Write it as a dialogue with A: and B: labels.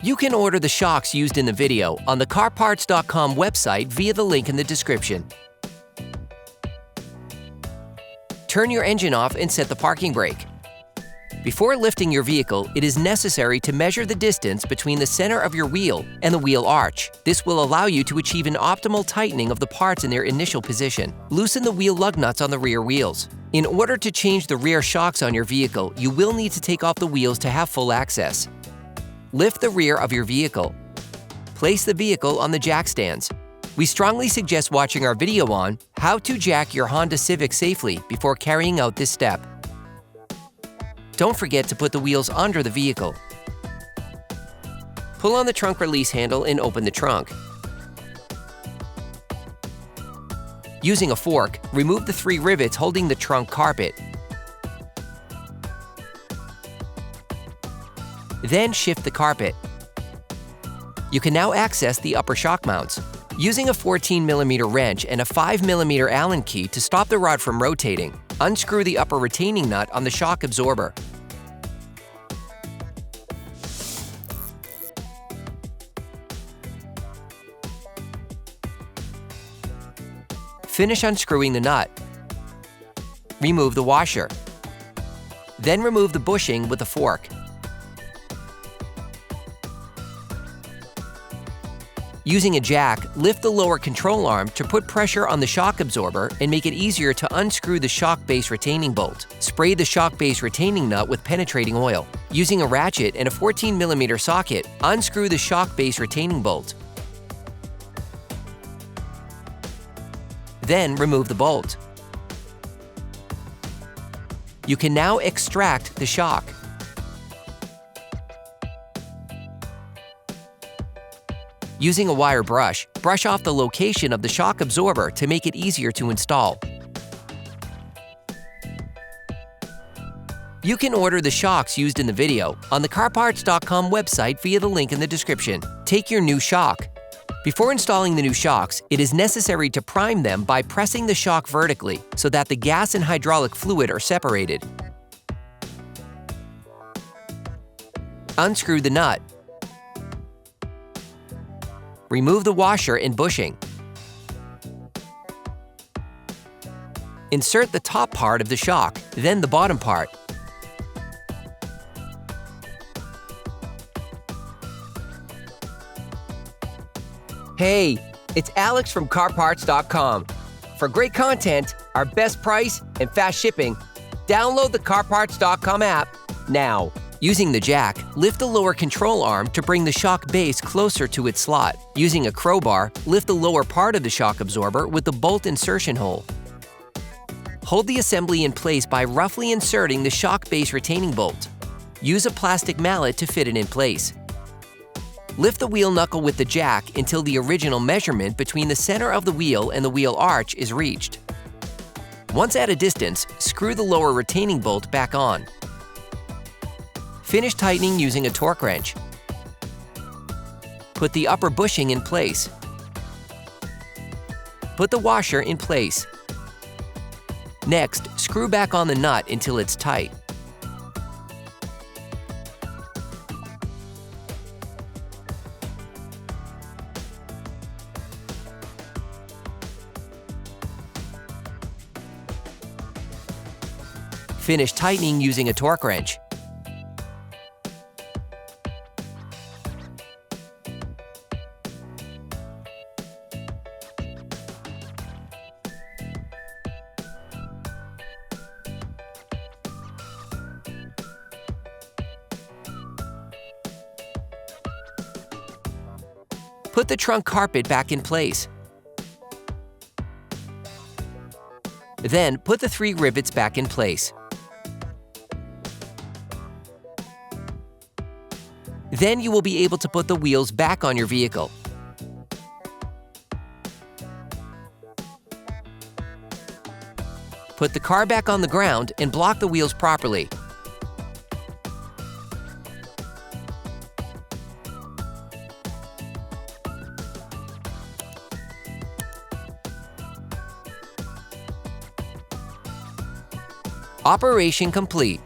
A: You can order the shocks used in the video on the CarParts.com website via the link in the description. Turn your engine off and set the parking brake. Before lifting your vehicle, it is necessary to measure the distance between the center of your wheel and the wheel arch. This will allow you to achieve an optimal tightening of the parts in their initial position. Loosen the wheel lug nuts on the rear wheels. In order to change the rear shocks on your vehicle, you will need to take off the wheels to have full access. Lift the rear of your vehicle. Place the vehicle on the jack stands. We strongly suggest watching our video on how to jack your Honda Civic safely before carrying out this step. Don't forget to put the wheels under the vehicle. Pull on the trunk release handle and open the trunk. Using a fork, remove the 3 rivets holding the trunk carpet. Then shift the carpet. You can now access the upper shock mounts. Using a 14mm wrench and a 5mm Allen key to stop the rod from rotating, unscrew the upper retaining nut on the shock absorber. Finish unscrewing the nut. Remove the washer. Then remove the bushing with a fork. Using a jack, lift the lower control arm to put pressure on the shock absorber and make it easier to unscrew the shock base retaining bolt. Spray the shock base retaining nut with penetrating oil. Using a ratchet and a 14mm socket, unscrew the shock base retaining bolt. Then remove the bolt. You can now extract the shock. Using a wire brush, brush off the location of the shock absorber to make it easier to install. You can order the shocks used in the video on the CarParts.com website via the link in the description. Take your new shock. Before installing the new shocks, it is necessary to prime them by pressing the shock vertically so that the gas and hydraulic fluid are separated. Unscrew the nut. Remove the washer and bushing. Insert the top part of the shock, then the bottom part. Hey, it's Alex from CarParts.com. For great content, our best price, and fast shipping, download the CarParts.com app now. Using the jack, lift the lower control arm to bring the shock base closer to its slot. Using a crowbar, lift the lower part of the shock absorber with the bolt insertion hole. Hold the assembly in place by roughly inserting the shock base retaining bolt. Use a plastic mallet to fit it in place. Lift the wheel knuckle with the jack until the original measurement between the center of the wheel and the wheel arch is reached. Once at a distance, screw the lower retaining bolt back on. Finish tightening using a torque wrench. Put the upper bushing in place. Put the washer in place. Next, screw back on the nut until it's tight. Finish tightening using a torque wrench. Put the trunk carpet back in place. Then put the 3 rivets back in place. Then you will be able to put the wheels back on your vehicle. Put the car back on the ground and block the wheels properly. Operation complete.